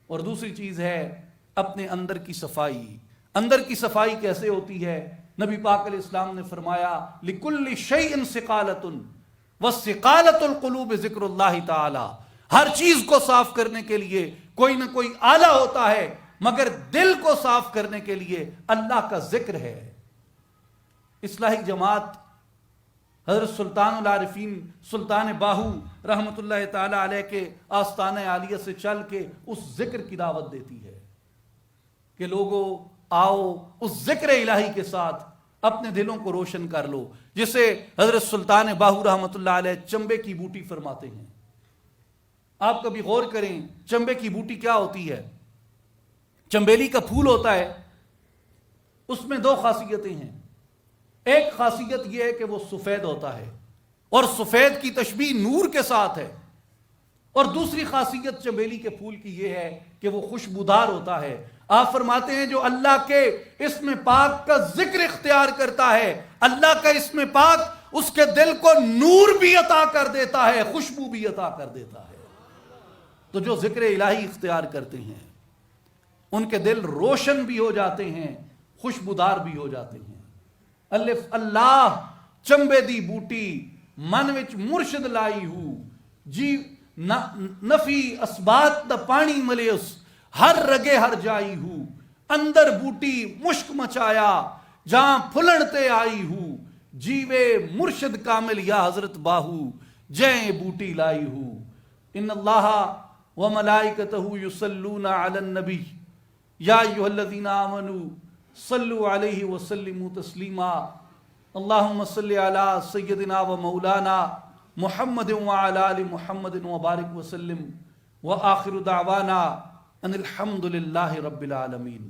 S1: اور دوسری چیز ہے اپنے اندر کی صفائی۔ اندر کی صفائی کیسے ہوتی ہے؟ نبی پاک علیہ السلام نے فرمایا لِكُلِّ شَيْءٍ سِقَالَةٌ وَالسِّقَالَةُ الْقُلُوبِ ذِكْرُ اللَّهِ تعالی۔ ہر چیز کو صاف کرنے کے لیے کوئی نہ کوئی آلہ ہوتا ہے، مگر دل کو صاف کرنے کے لیے اللہ کا ذکر ہے۔ اصلاحی جماعت حضرت سلطان العارفین سلطان باہو رحمت اللہ تعالی علیہ کے آستانہ عالیہ سے چل کے اس ذکر کی دعوت دیتی ہے کہ لوگوں آؤ اس ذکر الہی کے ساتھ اپنے دلوں کو روشن کر لو، جسے حضرت سلطان باہو رحمت اللہ علیہ چمبے کی بوٹی فرماتے ہیں۔ آپ کبھی غور کریں چمبے کی بوٹی کیا ہوتی ہے؟ چمبیلی کا پھول ہوتا ہے، اس میں دو خاصیتیں ہیں۔ ایک خاصیت یہ ہے کہ وہ سفید ہوتا ہے اور سفید کی تشبیہ نور کے ساتھ ہے، اور دوسری خاصیت چمبیلی کے پھول کی یہ ہے کہ وہ خوشبودار ہوتا ہے۔ آپ فرماتے ہیں جو اللہ کے اسم پاک کا ذکر اختیار کرتا ہے، اللہ کا اسم پاک اس کے دل کو نور بھی عطا کر دیتا ہے، خوشبو بھی عطا کر دیتا ہے۔ تو جو ذکر الہی اختیار کرتے ہیں ان کے دل روشن بھی ہو جاتے ہیں، خوشبودار بھی ہو جاتے ہیں۔ الف اللہ چمبے دی بوٹی من وچ مرشد لائی ہو، جی نفی اسبات دا پانی ملے اس ہر رگے ہر جائی ہو، اندر بوٹی مشک مچایا جہاں پھلنتے آئی ہو، جیوے مرشد کامل یا حضرت باہو جیں بوٹی لائی ہو۔ ان اللہ و ملائکتہ یصلون علی النبی یا ایھا الذین آمنوا صلوا علیہ وسلموا تسلیما۔ اللہم صلی علی سیدنا و مولانا محمد وعلی آل محمد وبارک وسلم، وآخر دعوانا ان الحمد للہ رب العالمین۔